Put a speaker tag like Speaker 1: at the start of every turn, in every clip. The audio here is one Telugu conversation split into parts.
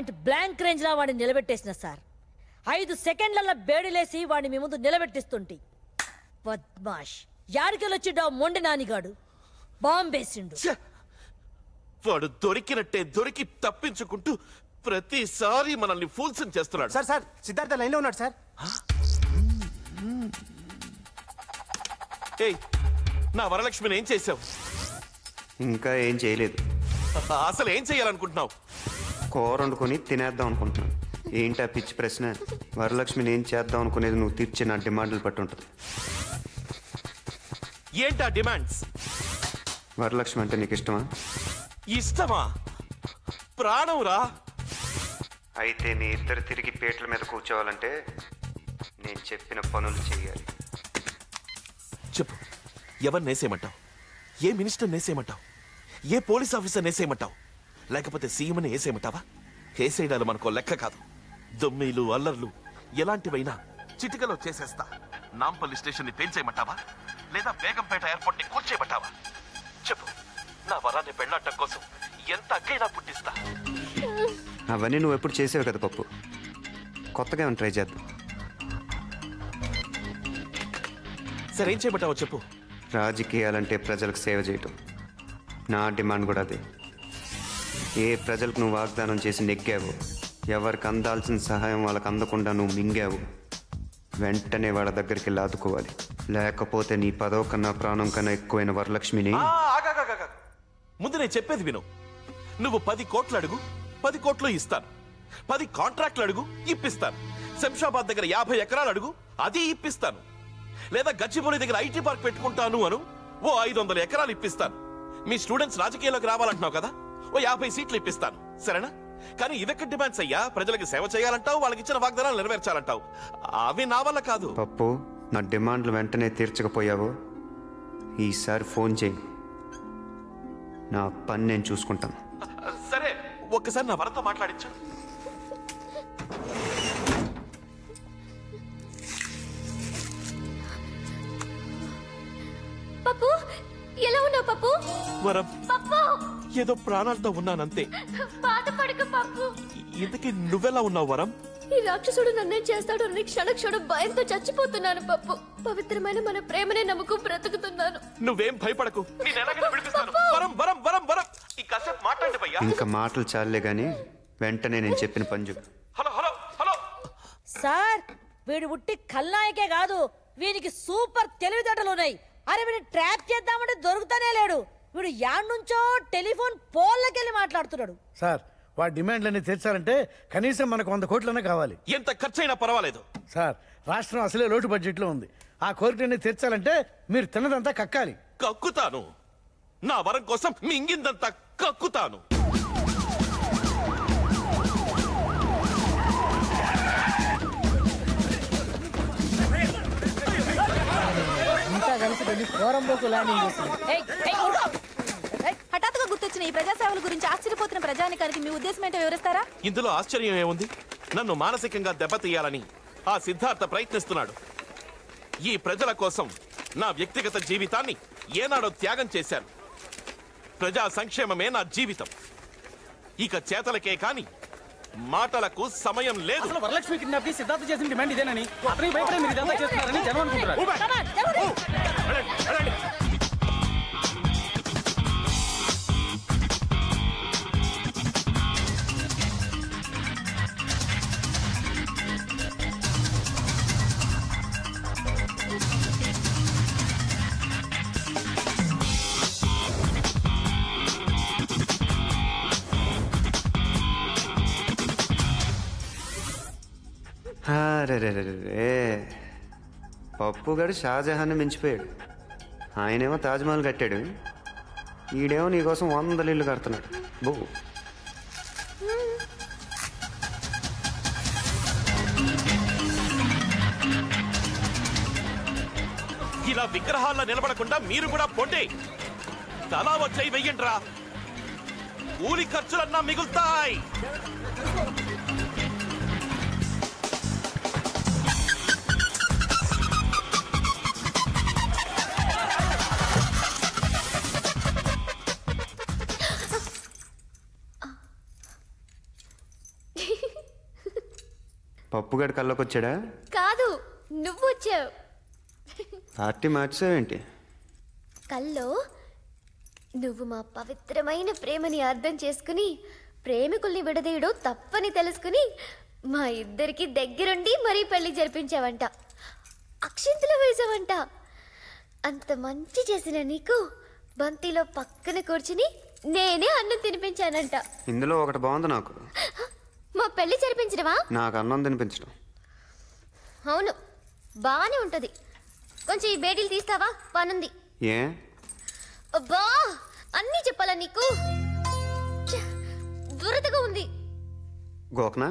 Speaker 1: పాయింట్ బ్లాంక్ రేంజ్ లా వాడిని నిలబెట్టేసిన సార్. 5 సెకండ్లలో బేడిలేసి వాడిని మీ ముందు నిలబెట్టిస్తుంటి. బద్మాష్ యాడికెళ్ళొచ్చిడ్డా మొండి నానిగాడు బాంబేసిండు.
Speaker 2: వాడు దొరికినట్టే దొరికి తప్పించుకుంటూ ప్రతిసారి మనల్ని ఫూల్స్ చేస్తున్నాడు.
Speaker 3: సార్ సార్ సిద్ధార్థ లైన్ లో ఉన్నాడు సార్.
Speaker 2: ఏయ్, నా వరలక్ష్మిని ఏం చేసావు?
Speaker 4: ఇంకా ఏం చేయలేదు.
Speaker 2: అసలు ఏం చేయాలనుకుంటున్నావు?
Speaker 4: కూర వండుకొని తినేద్దాం అనుకుంటున్నాను. ఏంటి ఆ పిచ్చి ప్రశ్న? వరలక్ష్మిని ఏం చేద్దాం అనుకునేది నువ్వు తీర్చే నా డిమాండ్లు పట్టి ఉంటుంది.
Speaker 2: ఏంటా డిమాండ్స్?
Speaker 4: వరలక్ష్మి అంటే నీకు ఇష్టమా?
Speaker 2: ఇష్టమా? ప్రాణం రా.
Speaker 4: అయితే నీ ఇద్దరు తిరిగి పీటల మీద కూర్చోవాలంటే నేను చెప్పిన పనులు చేయాలి.
Speaker 2: చెప్పు, ఎవరు నేసేయమంటావు? ఏ మినిస్టర్ నేసేయమంటావు? ఏ పోలీస్ ఆఫీసర్ నేసేయమంటావు? లేకపోతే సీఎంని వేసేయమంటావా? వేసేయడాలు మనకో లెక్క కాదు. దొమ్మీలు అల్లర్లు ఎలాంటివైనా చిటికలో చేసేస్తా. నాంపల్లి స్టేషన్ ని పేల్చేయమంటావా? లేదా బేగంపేట ఎయిర్పోర్ట్ ని కూల్చేయమంటావా? చెప్పు, నా వరాన్ని పెళ్ళాటం కోసం ఎంత అగ్గైనా పుట్టిస్తా.
Speaker 4: అవన్నీ నువ్వు ఎప్పుడు చేసావు కదా పప్పు. కొత్తగా ఏమైనా ట్రై చేద్దాం.
Speaker 2: సరే, ఏం చేయమంటావో చెప్పు.
Speaker 4: రాజకీయాలంటే ప్రజలకు సేవ చేయటం. నా డిమాండ్ కూడా అదే. ఏ ప్రజలకు నువ్వు వాగ్దానం చేసి నెగ్గావు, ఎవరికి అందాల్సిన సహాయం వాళ్ళకి అందకుండా నువ్వు మింగావు, వెంటనే వాళ్ళ దగ్గరికి వెళ్ళి ఆదుకోవాలి. లేకపోతే నీ పదవ కన్నా ప్రాణం కన్నా ఎక్కువైన వరలక్ష్మిని.
Speaker 2: ముందు నేను చెప్పేది విను. నువ్వు 10 కోట్లు అడుగు, 10 కోట్లు ఇస్తాను. 10 కాంట్రాక్ట్లు అడుగు, ఇప్పిస్తాను. శంషాబాద్ దగ్గర 50 ఎకరాలు అడుగు, అది ఇప్పిస్తాను. లేదా గచ్చిబౌలి దగ్గర ఐటీ పార్క్ పెట్టుకుంటాను అను, ఓ 500 ఎకరాలు ఇప్పిస్తాను. మీ స్టూడెంట్స్ రాజకీయాల్లోకి రావాలంటున్నావు కదా, ఓ 50 సీట్లు ఇప్పిస్తాను. సరేనా? కానీ ఇదెక్కడ డిమాండ్స్ అయ్యా? ప్రజలకు సేవ చేయాలంటావు, వాళ్ళకి ఇచ్చిన వాగ్దానాలు నెరవేర్చాలంటావు. అవి నా వల్ల కాదు.
Speaker 4: పప్పు, నా డిమాండ్లు వెంటనే తీర్చకపోయావో ఈసారి ఫోన్ చేయి. నా పని నేను చూసుకుంటాను.
Speaker 2: సరే, ఒక్కసారి నా వరతో మాట్లాడించు.
Speaker 5: పప్పు, ఎలా ఉన్నావు పప్పు?
Speaker 2: వరం,
Speaker 5: పప్పు,
Speaker 2: ఏదో ప్రాణాలతో ఉన్నానంతే.
Speaker 5: బాధపడకు పప్పు.
Speaker 2: ఇంతకీ నువ్వెలా ఉన్నావు వరం?
Speaker 5: ఈ రాక్షసుడు నన్నేం చేస్తాడు అని క్షణక్షణం భయంతో చచ్చిపోతున్నాను పప్పు. పవిత్రమైన మన ప్రేమనే నమ్ముకు బ్రతుకుతున్నాను.
Speaker 2: నువ్వేం భయపడకు, నేను ఎలాగైనా విడిపిస్తాను. వరం వరం వరం వరం, ఈ కాసేపు మాట్లాడండి భయ్యా.
Speaker 4: ఇంకా మాటలు చాలే గాని వెంటనే నేను చెప్పిన పని చెప్పు.
Speaker 2: హలో హలో హలో
Speaker 1: సార్, వీడు ఉట్టి ఖల్నాయకే కాదు, వీనికి సూపర్ తెలివితేటలు ఉన్నాయి. అరే, వీడిని ట్రాప్ చేద్దామంటే దొరుకుతానే లేడు. వీడు యాడ్నుంచో టెలిఫోన్ పోల్లకెళ్ళి మాట్లాడుతున్నాడు.
Speaker 6: సార్, వాడి డిమాండ్లన్నీ తీర్చాలంటే కనీసం మనకు 100 కోట్లనే కావాలి.
Speaker 2: ఎంత ఖర్చైనా పర్వాలేదు
Speaker 6: సార్, రాష్ట్రం అసలే లోటు బడ్జెట్లో ఉంది. ఆ కోరికలన్నీ తీర్చాలంటే మీరు తిన్నదంతా కక్కాలి.
Speaker 2: కక్కుతాను. నా వరం కోసం మింగిందంతా కక్కుతాను.
Speaker 1: ఇంత కలిసి వెళ్ళి కోరంబోకు ల్యాండింగ్ చేసింది.
Speaker 5: హఠాత్తుగా గుర్తొచ్చిన ఈ ప్రజాసేవల గురించి ఆశ్చర్యపోతున్న ప్రజానికానికి మీ ఉద్దేశం ఏంటో వివరిస్తారా?
Speaker 2: ఇందులో ఆశ్చర్యం ఏముంది? నన్ను మానసికంగా దెబ్బతీయాలని ఆ సిద్ధార్థ ప్రయత్నిస్తున్నాడు. ఈ ప్రజల కోసం నా వ్యక్తిగత జీవితాన్ని ఏనాడో త్యాగం చేశాను. ప్రజా సంక్షేమమే నా జీవితం. ఇక చేతలకే కాని మాటలకు సమయం లేదు.
Speaker 3: వరలక్ష్మి కిడ్నాప్ కి సిద్ధార్థ చేసిన డిమాండ్ ఇదేనని, అతనికి భయపడే మీరు ఇదంతా చేస్తున్నారని జనం అనుకుంటున్నారు.
Speaker 4: పప్పుగాడు షాజహాన్ని మించిపోయాడు. ఆయనేమో తాజ్మహల్ కట్టాడు, ఈడేమో నీకోసం 100 ఇళ్ళు కడుతున్నాడు. బో,
Speaker 2: ఇలా విగ్రహాల్లో నిలబడకుండా మీరు కూడా పొండి. తలా వచ్చాయి వెయ్యండ్రా, కూలి ఖర్చులన్నా మిగులుతాయి.
Speaker 4: పప్పుగడి కల్లోకి వచ్చాడా?
Speaker 5: కాదు, నువ్వు వచ్చావు.
Speaker 4: పార్టీ మార్చావేంటి?
Speaker 5: కల్లో నువ్వు మా పవిత్రమైన ప్రేమని అర్థం చేసుకుని ప్రేమికుల్ని విడదీయడం తప్పని తెలుసుకుని మా ఇద్దరికి దగ్గరుండి మరీ పెళ్లి జరిపించావంట. అక్షింతలు వేసావంట. అంత మంచి చేసిన నీకు బంతిలో పక్కన కూర్చుని నేనే అన్నం తినిపించానంట.
Speaker 4: ఇందులో ఒకటి బాగుంది నాకు.
Speaker 5: మా పెళ్లి జరిపించడమా?
Speaker 4: నాకు అన్నం తినిపించడం.
Speaker 5: అవును, బాగానే ఉంటది. కొంచెం ఈ బేడీలు తీస్తావా? పనుంది.
Speaker 4: ఏ?
Speaker 5: అబ్బా, అన్నీ చెప్పాలా నీకు? దురదగా ఉంది.
Speaker 4: గోకనా?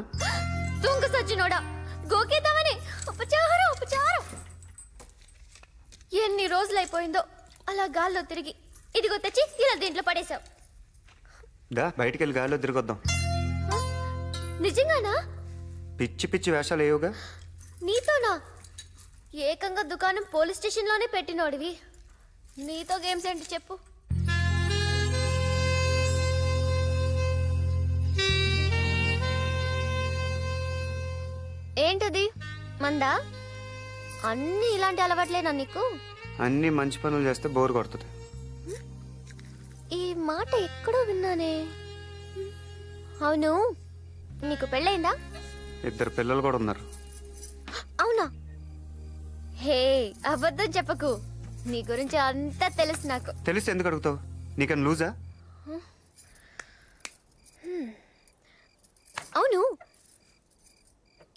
Speaker 5: దొంగ సజ్జనోడా, గోకేద్దామని. ఉపచారం ఉపచారం. ఎన్ని రోజులైపోయిందో అలా గాల్లో తిరిగి. ఇదిగో తెచ్చి ఇలా దీంట్లో పడేశావు.
Speaker 4: దా బయటికి వెళ్ళి గాలిలో తిరిగొద్దాం.
Speaker 5: నిజంగానా?
Speaker 4: పిచ్చి పిచ్చి వేషాలు ఏవుగా.
Speaker 5: నీతోనా? ఏకంగా దుకాణం పోలీస్ స్టేషన్లోనే పెట్టినోడివి. నీతో గేమ్స్ ఏంటి చెప్పు? ఏంటది? మందా? అన్నీ ఇలాంటి అలవాట్లేనా నీకు?
Speaker 4: అన్ని మంచి పనులు చేస్తే బోర్ కొడుతుంది.
Speaker 5: ఈ మాట ఎక్కడో విన్నానే. అవును, నీకు పెళ్ళయిందా?
Speaker 4: 2 పిల్లలు కూడా ఉన్నారు.
Speaker 5: అవునా? హే, అబద్ధం చెప్పకు. నీ గురించి అంతా తెలుసు నాకు.
Speaker 4: తెలిసి ఎందుకు అడుగుతావు? నీకన్నా లూజా?
Speaker 5: అవును,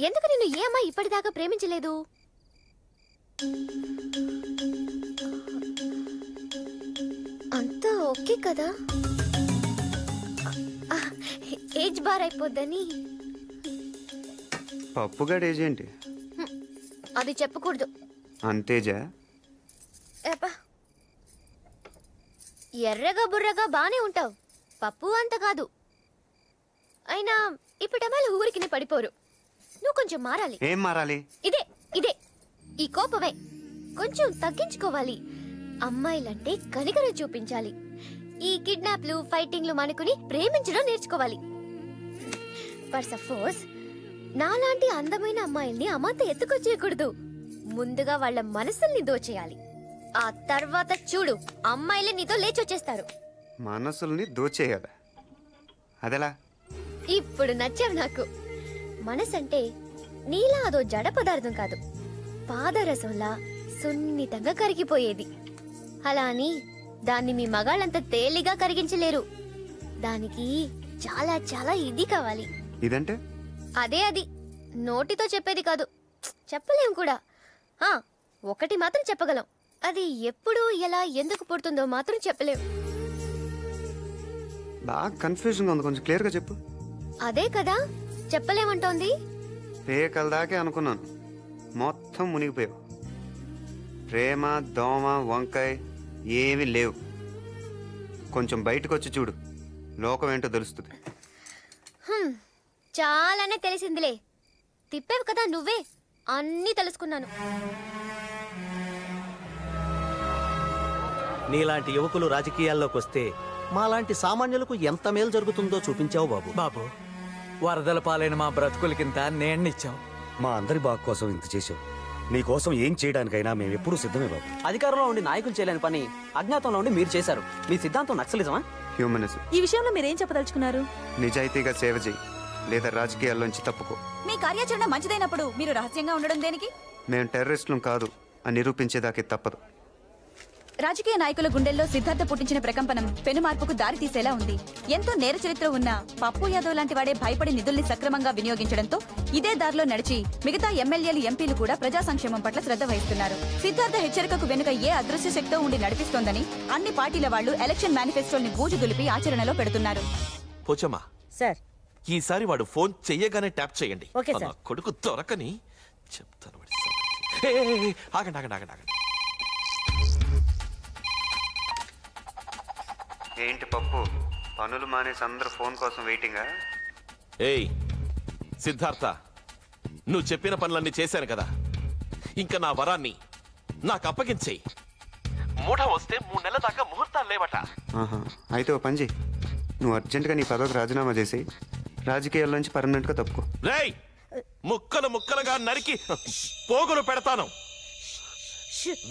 Speaker 5: ఎందుకు నిన్ను ఏ అమ్మాయి ఇప్పటిదాకా ప్రేమించలేదు? అంతా ఓకే కదా? ఏజ్ బార్ అయిపోద్దని.
Speaker 4: పప్పుగాడు ఏజ్ ఏంటి?
Speaker 5: అది చెప్పకూడదు.
Speaker 4: అంతేజా?
Speaker 5: ఏపా, ఎర్రగా బుర్రగా బానే ఉంటావు. పప్పు అంత కాదు. అయినా ఇప్పటమ్మాయిలు ఊరికి పడిపోరు. నువ్వు కొంచెం మారాలి.
Speaker 4: ఏం మారాలి?
Speaker 5: ఇదే ఇదే ఈ కోపమే కొంచెం తగ్గించుకోవాలి. అమ్మాయిలంటే కనికరం చూపించాలి. ఈ కిడ్నాప్లు ఫైటింగ్లు మానుకుని ప్రేమించడం నేర్చుకోవాలి. ఫర్ సపోజ్ నాలాంటి అందమైన అమ్మాయిల్ని అమాంత ఎత్తుకొచ్చేయకూడదు. ముందుగా వాళ్ళ మనసుల్ని దోచేయాలి. ఆ తర్వాత చూడు, అమ్మాయిలే నీతో లేచొచ్చేస్తారు.
Speaker 4: మనసుల్ని దోచేయాలి? అదెలా?
Speaker 5: ఇప్పుడు నచ్చావు నాకు. మనసంటే నీలా అదో జడ పదార్థం కాదు, పాదరసంలా సున్నితంగా కరిగిపోయేది. అలా అని దాన్ని మీ మగాళ్ళంతా తేలిగా కరిగించలేరు. దానికి చాలా చాలా ఇది కావాలి.
Speaker 4: ఇదంటే?
Speaker 5: అదే అది. నోటితో చెప్పేది కాదు, చెప్పలేం కూడా. ఒకటి మాత్రం చెప్పగలం. అది ఎప్పుడు ఎలా ఎందుకు పుడుతుందో మాత్రం చెప్పలేం.
Speaker 4: బాగా కన్ఫ్యూజన్గా ఉంది, కొంచెం క్లియర్గా చెప్పు.
Speaker 5: అదే కదా చెప్పలేమంటోంది.
Speaker 4: పేకల దాకే అనుకున్నాను, మొత్తం మునిగిపోయావు. ప్రేమ, దోమ, వంకాయ ఏమీ లేవు. కొంచెం బయటకు వచ్చి చూడు, లోకం ఏంటో తెలుస్తుంది.
Speaker 5: చాలానే తెలిసిందిలే. తిప్పేవు కదా నువ్వే, అన్నీ తెలుసుకున్నాను.
Speaker 7: నీలాంటి యువకులు రాజకీయాల్లోకి వస్తే మాలాంటి సామాన్యులకు ఎంత మేలు జరుగుతుందో చూపించావు బాబు.
Speaker 8: బాబు, వరదల పాలైన మా బ్రతుకులకింత నేణ్ణిచ్చావు.
Speaker 9: మా అందరి బాగు కోసం ఇంత చేశావు. నీకోసం ఏం చేయడానికైనా మేము ఎప్పుడూ సిద్ధమే బాబు.
Speaker 3: అధికారంలో ఉండి నాయకులు చేయలేని పని అజ్ఞాతంలో ఉండి మీరు చేశారు. మీ సిద్ధాంతం నక్సలిజమా?
Speaker 4: హ్యూమనిజం.
Speaker 10: ఈ విషయంలో మీరేం చెప్పదలుచుకున్నారు?
Speaker 4: నిజాయితీగా సేవ చేయి, లేదా రాజకీయాల్లోంచి తప్పుకో.
Speaker 10: మీ కార్యాచరణ మంచిదైనప్పుడు మీరు రహస్యంగా ఉండడం దేనికి?
Speaker 4: మేము టెర్రరిస్టులం కాదు అని నిరూపించేదాకే తప్పదు.
Speaker 10: రాజకీయ నాయకుల గుండెల్లో సిద్ధార్థ పుట్టించిన ప్రకంపనం పెను మార్పుకు దారి తీసేలా ఉంది. ఎంతో నేర చరిత్ర ఉన్న పప్పు యాదవ్ లాంటి వాడే భయపడి నిధుల్ని సక్రమంగా వినియోగించడంతో ఇదే దారిలో నడిచి మిగతా ఎమ్మెల్యేలు, ఎంపీలు కూడా ప్రజా సంక్షేమం పట్ల శ్రద్ధ వహిస్తున్నారు. సిద్ధార్థ హెచ్చరికకు వెనుక ఏ అదృశ్య శక్తో ఉండి నడిపిస్తోందని అన్ని పార్టీల వాళ్లు ఎలక్షన్ మేనిఫెస్టోల్ని బూజు దులిపి ఆచరణలో పెడుతున్నారు.
Speaker 2: పోచమ్మా
Speaker 1: సార్,
Speaker 2: ఈసారి వాడు ఫోన్ చెయ్యగానే ట్యాప్ చేయండి.
Speaker 1: Okay sir.
Speaker 2: నా కొడుకు దొరకని చెప్తాను. ఆగండి ఆగండి ఆగండి ఆగండి.
Speaker 4: ఏంటి పప్పు, పనులు మానేసి అందరూ ఫోన్ కోసం వెయిటింగా?
Speaker 2: ఏయ్ సిద్ధార్థ, నువ్వు చెప్పిన పనులన్నీ చేశాను కదా, ఇంకా నా వరాన్ని నాకు అప్పగించేయి. మూఢ వస్తే 3 నెలల దాకా ముహూర్తాలు లేవట.
Speaker 4: అయితే ఓ పని చెయ్యి, నువ్వు అర్జెంటుగా నీ పదవికి రాజీనామా చేసి రాజకీయాల నుంచి పర్మనెంట్గా తప్పుకో.
Speaker 2: రేయ్, ముక్కలు ముక్కలుగా నరికి పోగులు పెడతాను.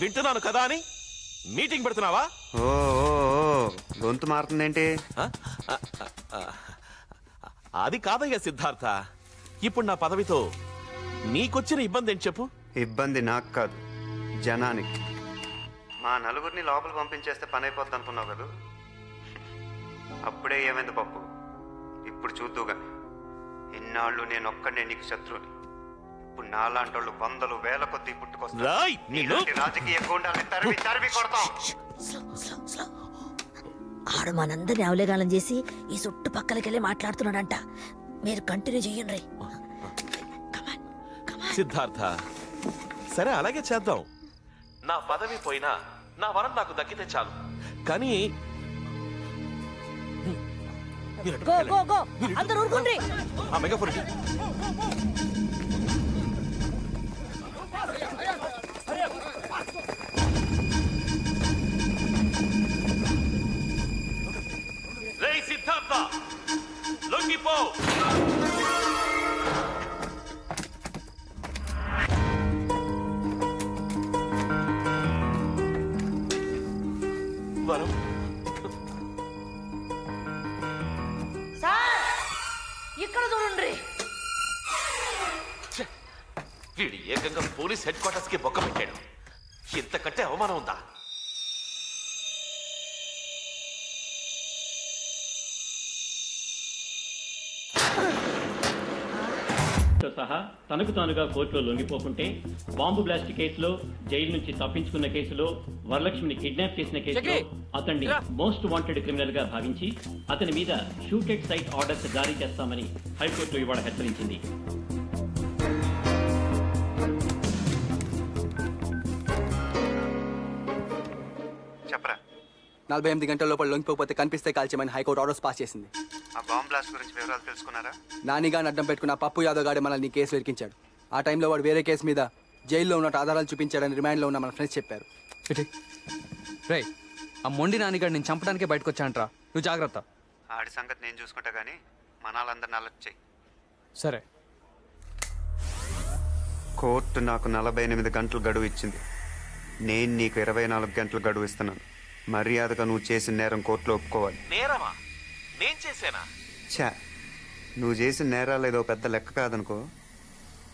Speaker 2: వింటున్నాను కదా అని మీటింగ్ పెడుతున్నావా?
Speaker 4: ఓ గొంతు మారుతుందేంటి?
Speaker 2: అది కాదయ్యా సిద్ధార్థ, ఇప్పుడు నా పదవితో నీకొచ్చిన ఇబ్బంది ఏంటి చెప్పు?
Speaker 4: ఇబ్బంది నాకు కాదు, జనానికి. మా నలుగురిని లోపల పంపించేస్తే పని అయిపోద్ది అనుకున్నావు కదా. అప్పుడే ఏమైంది పప్పు, ఇప్పుడు చూద్దుగా. ఇన్నాళ్ళు నేను ఒక్కడే నీకు శత్రువుని. ఇప్పుడు నాలాంటి వాళ్ళు వందలు వేల కొద్ది పుట్టుకొస్తారు. రాజకీయ గూండాల్ని తరిమి తరిమి కొడతాం.
Speaker 1: ఆడు మనందరినీ అవలేగాలం చేసి ఈ చుట్టుపక్కలకెళ్ళి మాట్లాడుతున్నాడంట. మీరు కంటిన్యూ చెయ్యండి.
Speaker 2: సిద్ధార్థ, సరే అలాగే చేద్దాం. నా పదవి పోయినా నా వరం నాకు దక్కితే చాలు. కానీ
Speaker 1: గో గో గో, అందరూ ఊరుకోండి.
Speaker 2: ఆ మెగాఫోన్ రేయ్ సిద్ధార్థ, లొంగిపో. వరం,
Speaker 1: సార్ ఇక్కడ చూడండి.
Speaker 2: వీడు ఏకంగా పోలీస్ హెడ్ క్వార్టర్స్ కి బొక్క పెట్టాడు. ఇంతకంటే అవమానం ఉందా?
Speaker 11: సహా తనకు తానుగా కోర్టులో లొంగిపోకుంటే, బాంబు బ్లాస్ట్ కేసులో, జైలు నుంచి తప్పించుకున్న కేసులో, వరలక్ష్మిని కిడ్నాప్ చేసిన కేసులో అతన్ని మోస్ట్ వాంటెడ్ క్రిమినల్ గా భావించి అతని మీద షూటెడ్ సైట్ ఆర్డర్స్ జారీ చేస్తామని హైకోర్టు ఇవాళ హెచ్చరించింది.
Speaker 4: చెప్పరా.
Speaker 12: 48 గంటల లోపల లొంగిపోతే కనిపిస్తే కాల్చేయమని హైకోర్టు ఆర్డర్స్ పాస్ చేసింది.
Speaker 4: ఆ బాంబ్ బ్లాస్ట్ గురించి వివరాలు తెలుసుకున్నారా?
Speaker 12: నానిగాని అడ్డం పెట్టుకున్న పప్పు యాదవ్ గాడి మనల్ని కేసు ఇరికించాడు. ఆ టైంలో వాడు వేరే కేసు మీద జైల్లో ఉన్నట్టు ఆధారాలు చూపించాడని రిమాండ్లో ఉన్న మన ఫ్రెండ్స్ చెప్పారు.
Speaker 13: రే, ఆ మొండి నానిగాడు నేను చంపడానికే బయటకు వచ్చానంట్రా. నువ్వు జాగ్రత్త.
Speaker 4: ఆడి సంగతి నేను చూసుకుంటా గానీ మనాలందరిని అలర్ట్ చెయ్యి.
Speaker 13: సరే.
Speaker 4: కోర్టు నాకు 48 గంటలు గడువు ఇచ్చింది. నేను నీకు 24 గంటలు గడువు ఇస్తున్నాను. మర్యాదగా నువ్వు చేసిన నేరం కోర్టులో ఒప్పుకోవాలి.
Speaker 2: నేరమా? నేను చేశానా?
Speaker 4: ఛా, నువ్వు చేసిన నేరాలు ఏదో పెద్ద లెక్క కాదనుకో.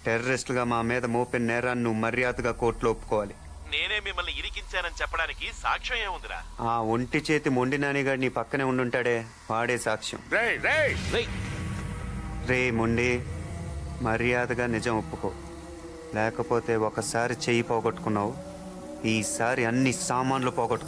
Speaker 4: టెర్రరిస్టులుగా మా మీద మోపిన నేరాన్ని నువ్వు మర్యాదగా కోర్టులో ఒప్పుకోవాలి.
Speaker 2: నేనే మిమ్మల్ని ఇరికించానని చెప్పడానికి సాక్ష్యం ఏముందిరా?
Speaker 4: ఆ ఒంటి చేతి మొండి నానిగాడు నీ పక్కనే ఉండుంటాడే, వాడే సాక్ష్యం. రే మొండి, మర్యాదగా నిజం ఒప్పుకో. లేకపోతే ఒకసారి చెయ్యి పోగొట్టుకున్నావు, ఈసారి అన్ని సామాన్లు పోగొట్టుకో.